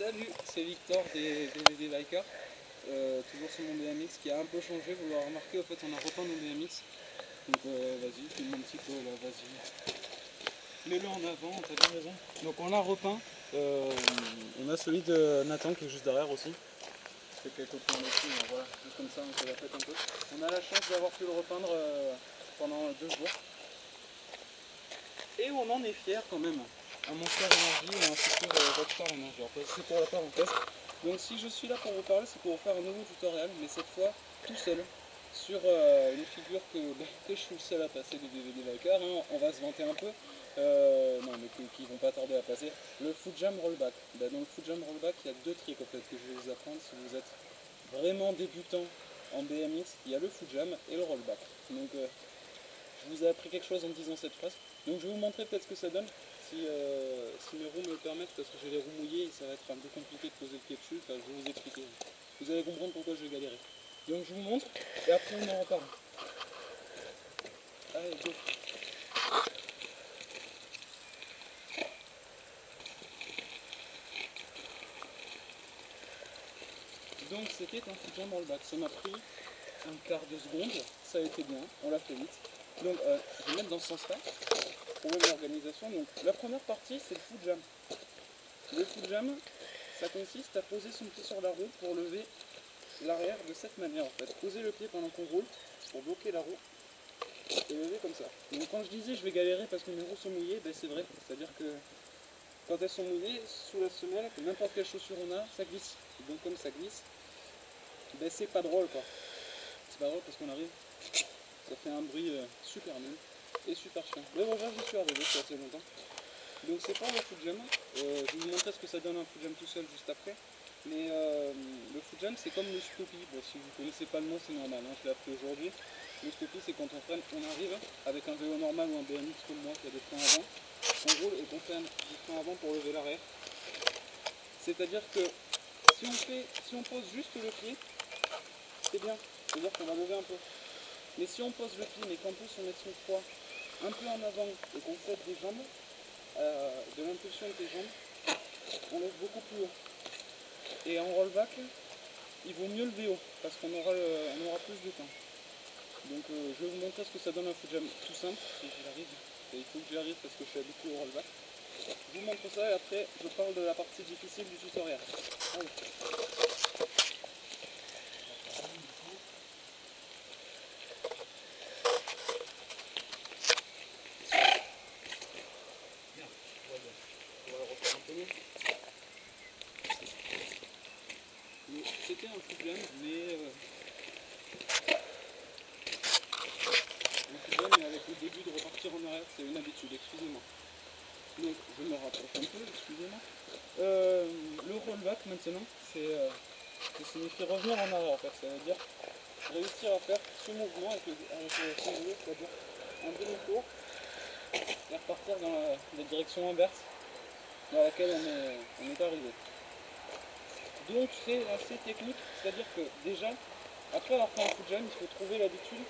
Salut, c'est Victor des Bikers, toujours sur mon BMX qui a un peu changé, vous l'aurez remarqué, en fait on a repeint nos BMX, donc vas-y, filme un petit peu là, vas-y, mets-le en avant, t'as bien raison. Donc on l'a repeint, on a celui de Nathan qui est juste derrière aussi, je fais quelques points dessus, voilà, juste comme ça on se la pète un peu. On a la chance d'avoir pu le repeindre pendant 2 jours, et on en est fier quand même. Un Monster Energy et un Future Rockstar Energy. C'est pour la parenthèse. Donc si je suis là pour vous parler, c'est pour vous faire un nouveau tutoriel, mais cette fois tout seul, sur une figure que je suis le seul à passer des DVD Biker, hein. On va se vanter un peu, non mais qui vont pas tarder à passer, le Foot Jam Rollback. Dans le Foot Jam Rollback, il y a 2 tricks en fait, que je vais vous apprendre si vous êtes vraiment débutant en BMX. Il y a le Foot Jam et le Rollback. Donc je vous ai appris quelque chose en disant cette phrase. Donc je vais vous montrer peut-être ce que ça donne, si mes roues me le permettent, parce que j'ai les roues mouillées et ça va être un peu compliqué de poser le pied dessus. Enfin, je vais vous expliquer. Vous allez comprendre pourquoi je vais galérer. Donc je vous montre et après on en reparle. Allez, go. Donc c'était un Foot Jam Rollback. Ça m'a pris un quart de seconde, ça a été bien, on l'a fait vite. Donc je vais mettre dans ce sens-là, trouver l'organisation. Donc la première partie c'est le Foot Jam. Le Foot Jam, ça consiste à poser son pied sur la roue pour lever l'arrière de cette manière en fait. Poser le pied pendant qu'on roule pour bloquer la roue et lever comme ça. Donc quand je disais je vais galérer parce que mes roues sont mouillées, ben c'est vrai. C'est-à-dire que quand elles sont mouillées, sous la semelle, n'importe quelle chaussure on a, ça glisse. Et donc comme ça glisse, ben c'est pas drôle quoi. C'est pas drôle parce qu'on arrive, ça fait un bruit super nul et super chiant. Mais bon, j'y suis arrivé, c'est assez longtemps. Donc c'est pas le Foot Jam. Je vais vous montrer ce que ça donne un Foot Jam tout seul juste après. Mais le Foot Jam c'est comme le Scoopy. Bon, si vous ne connaissez pas le nom c'est normal, hein, je l'ai appris aujourd'hui. Le Scoopy c'est quand on arrive avec un vélo normal ou un BMX comme moi qui a des freins avant, on roule et qu'on fait du frein avant pour lever l'arrière. C'est-à-dire que si on pose juste le pied, c'est bien, c'est-à-dire qu'on va lever un peu. Mais si on pose le pied mais qu'en plus on met son poids un peu en avant et qu'on fait des jambes, de l'impulsion de tes jambes, on lève beaucoup plus haut. Et en rollback, il vaut mieux lever haut parce qu'on aura plus de temps. Donc je vais vous montrer ce que ça donne un Foot Jam tout simple, si j'y arrive. Et il faut que j'y arrive parce que je suis habitué au rollback. Je vous montre ça et après je parle de la partie difficile du tutoriel. Allez. C'était un Foot Jam, mais avec le début de repartir en arrière, c'est une habitude, excusez-moi. Donc je me rapproche un peu, excusez-moi. Le rollback maintenant, ça signifie revenir en arrière en fait, ça veut dire réussir à faire ce mouvement avec le vélo, c'est-à-dire un demi-tour et repartir dans la direction inverse dans laquelle on est arrivé. Donc c'est assez technique, c'est-à-dire que déjà, après avoir fait un Foot Jam, il faut trouver l'habitude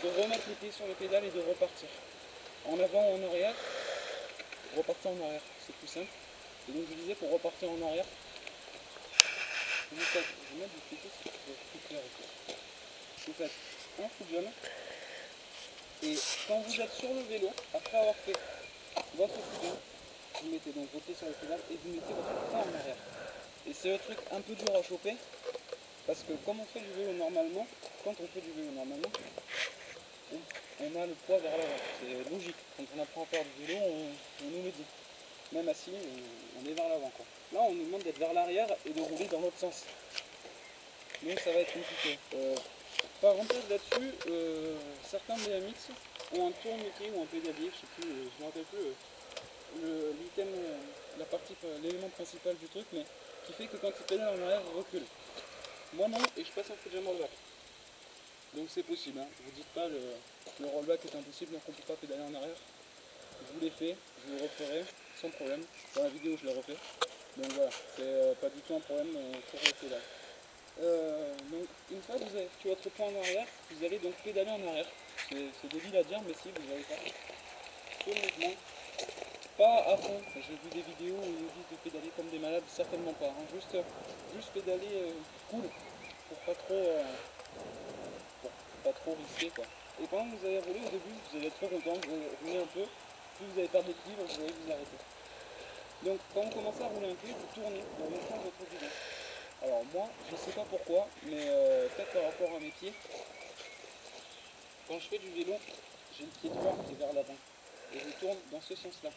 de remettre les pieds sur les pédales et de repartir. En avant ou en arrière, repartir en arrière, c'est plus simple. Et donc je disais pour repartir en arrière, je vais mettre du côté, c'est plus clair. Vous faites un Foot Jam, et quand vous êtes sur le vélo, après avoir fait votre Foot Jam, vous mettez donc vos pieds sur les pédales et vous mettez votre poids en arrière. Et c'est un truc un peu dur à choper, parce que comme on fait du vélo normalement, quand on fait du vélo normalement, on a le poids vers l'avant. C'est logique. Quand on apprend à faire du vélo, on nous le dit. Même assis, on est vers l'avant. Là, on nous demande d'être vers l'arrière et de rouler dans l'autre sens. Donc ça va être compliqué. Parenthèse là-dessus, certains BMX ont un tourniquet ou un pédalier, je sais plus, je me rappelle plus l'item, l'élément principal du truc, mais qui fait que quand il pédale en arrière, il recule. Moi non, et je passe un Foot Jam rollback. Donc c'est possible, hein. Vous dites pas le rollback est impossible, donc on ne peut pas pédaler en arrière. Je vous l'ai fait, je vous le referai sans problème. Dans la vidéo je l'ai refait. Donc voilà, c'est pas du tout un problème pour le pédale. Donc une fois que vous avez fait votre poids en arrière, vous allez donc pédaler en arrière. C'est débile à dire, mais si vous allez faire ce mouvement Pas à fond, j'ai vu des vidéos où ils nous disent de pédaler comme des malades, certainement pas. Hein. Juste pédaler cool, pour pas trop risquer quoi. Et pendant que vous allez rouler au début, vous allez être trop content, vous allez rouler un peu, puis vous allez perdre l'équilibre, vous allez vous arrêter. Donc quand vous commencez à rouler un peu, vous tournez dans le sens de votre guidon. Alors moi, je sais pas pourquoi, mais peut-être par rapport à mes pieds, quand je fais du vélo, j'ai le pied droit qui est vers l'avant. Et je tourne dans ce sens-là.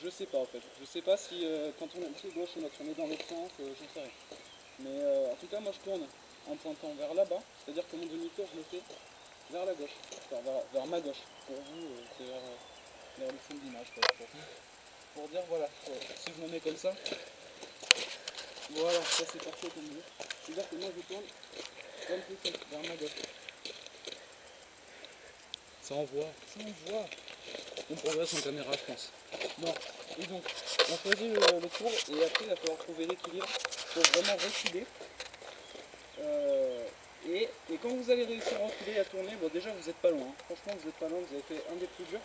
Je sais pas en fait. Je sais pas si quand on a le pied gauche on a tourné dans l'autre sens, j'en sais rien. Mais en tout cas moi je tourne en pointant vers là-bas, c'est-à-dire que mon demi-tour je le fais vers la gauche, enfin, vers ma gauche. Pour vous, c'est vers le fond de l'image. Pour dire voilà, si je me mets comme ça, voilà, ça c'est parfait comme vous. C'est-à-dire que moi je tourne comme ceci, vers ma gauche. Ça envoie. On progresse en caméra je pense. Bon, et donc on choisit le tour et après il va falloir trouver l'équilibre pour vraiment reculer. Et quand vous allez réussir à reculer et à tourner, bon déjà vous n'êtes pas loin, hein. Franchement vous n'êtes pas loin, vous avez fait un des plus durs.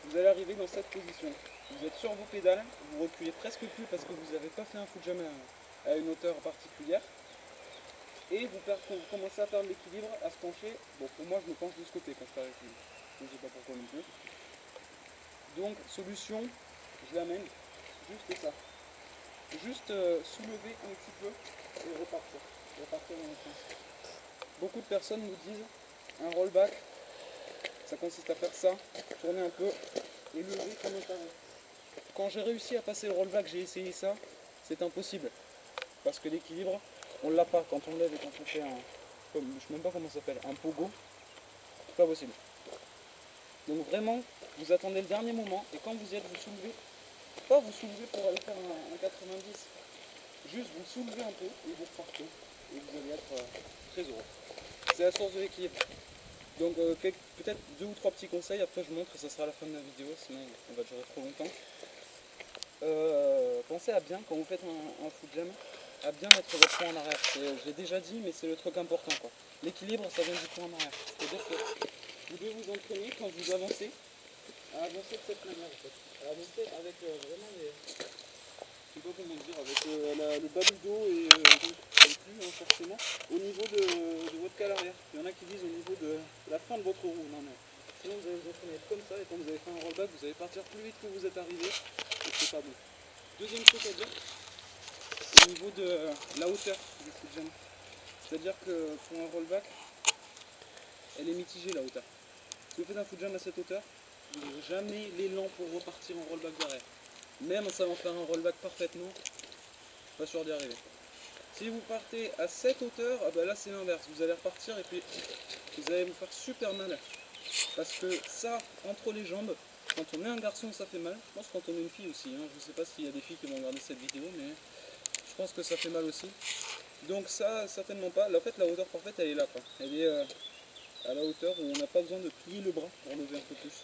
Vous allez arriver dans cette position. Vous êtes sur vos pédales, vous reculez presque plus parce que vous n'avez pas fait un foot jamais à une hauteur particulière. Et vous commencez à perdre l'équilibre, à se pencher. Bon pour moi je me penche de ce côté quand je perds l'équilibre. Je ne sais pas pourquoi non plus. Donc solution, je l'amène, juste ça. Juste soulever un petit peu et repartir. Repartir dans le sens. Beaucoup de personnes nous disent un rollback, ça consiste à faire ça, tourner un peu et lever comme un taré. Quand j'ai réussi à passer le rollback, j'ai essayé ça, c'est impossible. Parce que l'équilibre, on l'a pas quand on lève et quand on fait un, je sais même pas comment ça s'appelle, un pogo, c'est pas possible. Donc vraiment, vous attendez le dernier moment et quand vous y êtes, vous soulevez. Pas vous soulevez pour aller faire un 90, juste vous soulevez un peu et vous repartez. Et vous allez être très heureux. C'est la source de l'équilibre. Donc peut-être 2 ou 3 petits conseils, après je montre et ça sera la fin de la vidéo, sinon on va durer trop longtemps. Pensez à bien, quand vous faites un foot jam, à bien mettre votre poing en arrière. J'ai déjà dit, mais c'est le truc important. L'équilibre, ça vient du poing en arrière. C'est-à-dire que vous devez vous entraîner quand vous avancez, à avancer de cette manière en fait. À avancer avec vraiment les... Je sais pas comment dire, avec le bas du dos et plus forcément au niveau de votre cale arrière. Il y en a qui disent au niveau de la fin de votre roue. Non mais sinon vous allez vous entraîner comme ça et quand vous avez fait un rollback, vous allez partir plus vite que vous êtes arrivé et c'est pas bon. Deuxième truc à dire, au niveau de la hauteur du foot jam. C'est-à-dire que pour un rollback, elle est mitigée la hauteur. Si vous faites un foot jam à cette hauteur, vous n'aurez jamais l'élan pour repartir en rollback derrière. Même en savant faire un rollback parfaitement, pas sûr d'y arriver. Si vous partez à cette hauteur, ah bah là c'est l'inverse. Vous allez repartir et puis vous allez vous faire super mal. Parce que ça, entre les jambes, quand on est un garçon ça fait mal. Je pense quand on est une fille aussi. Hein. Je ne sais pas s'il y a des filles qui vont regarder cette vidéo, mais je pense que ça fait mal aussi. Donc ça, certainement pas. En fait, la hauteur parfaite, elle est là. Quoi. Elle est à la hauteur où on n'a pas besoin de plier le bras pour lever un peu plus.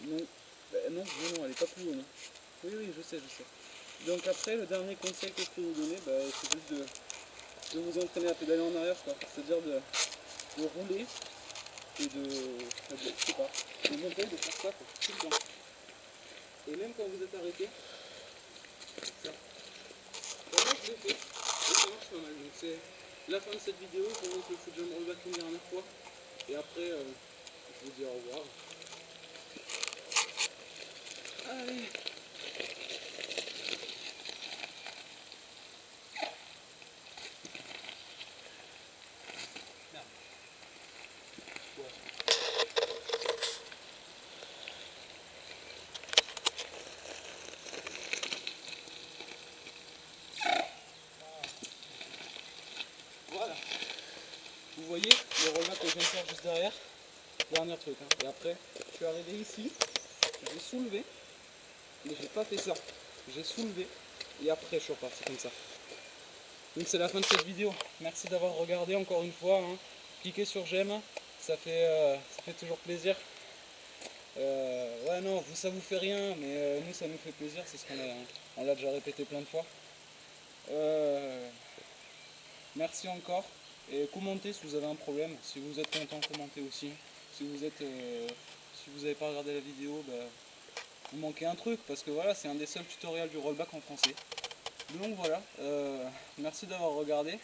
Non, non, elle n'est pas plus haut. Non. Oui, je sais. Donc après, le dernier conseil que je peux vous donner, c'est juste de vous entraîner à pédaler en arrière, c'est-à-dire de rouler et je sais pas, de monter, de faire ça tout le temps. Et même quand vous êtes arrêté, ça. Moi je l'ai fait et ça marche pas mal. Donc c'est la fin de cette vidéo, je vous montre le foot jam rollback une dernière fois. Et après, je vous dis au revoir. Allez. Voilà. Vous voyez le rollback que je viens de faire juste derrière. Dernier truc. Hein. Et après, je suis arrivé ici, j'ai soulevé, mais j'ai pas fait ça. J'ai soulevé et après je suis reparti comme ça. Donc c'est la fin de cette vidéo. Merci d'avoir regardé encore une fois. Hein. Cliquez sur j'aime, ça fait toujours plaisir. Ouais non, ça vous fait rien, mais nous ça nous fait plaisir, c'est ce qu'on l'a déjà répété plein de fois. Merci encore. Et commentez si vous avez un problème. Si vous êtes content, commentez aussi. Si vous n'avez pas regardé la vidéo, il manquait un truc parce que voilà, c'est un des seuls tutoriels du rollback en français. Donc voilà, merci d'avoir regardé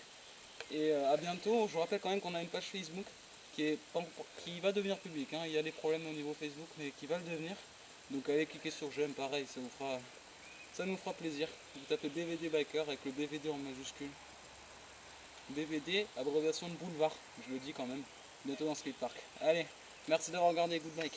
et à bientôt. Je vous rappelle quand même qu'on a une page Facebook qui va devenir publique, hein. Il y a des problèmes au niveau Facebook mais qui va le devenir. Donc allez cliquer sur j'aime, pareil, ça nous fera plaisir. Vous tapez BVD Biker avec le BVD en majuscule. BVD, abréviation de boulevard, je le dis quand même, bientôt dans Skate Park. Allez, merci d'avoir regardé, good night.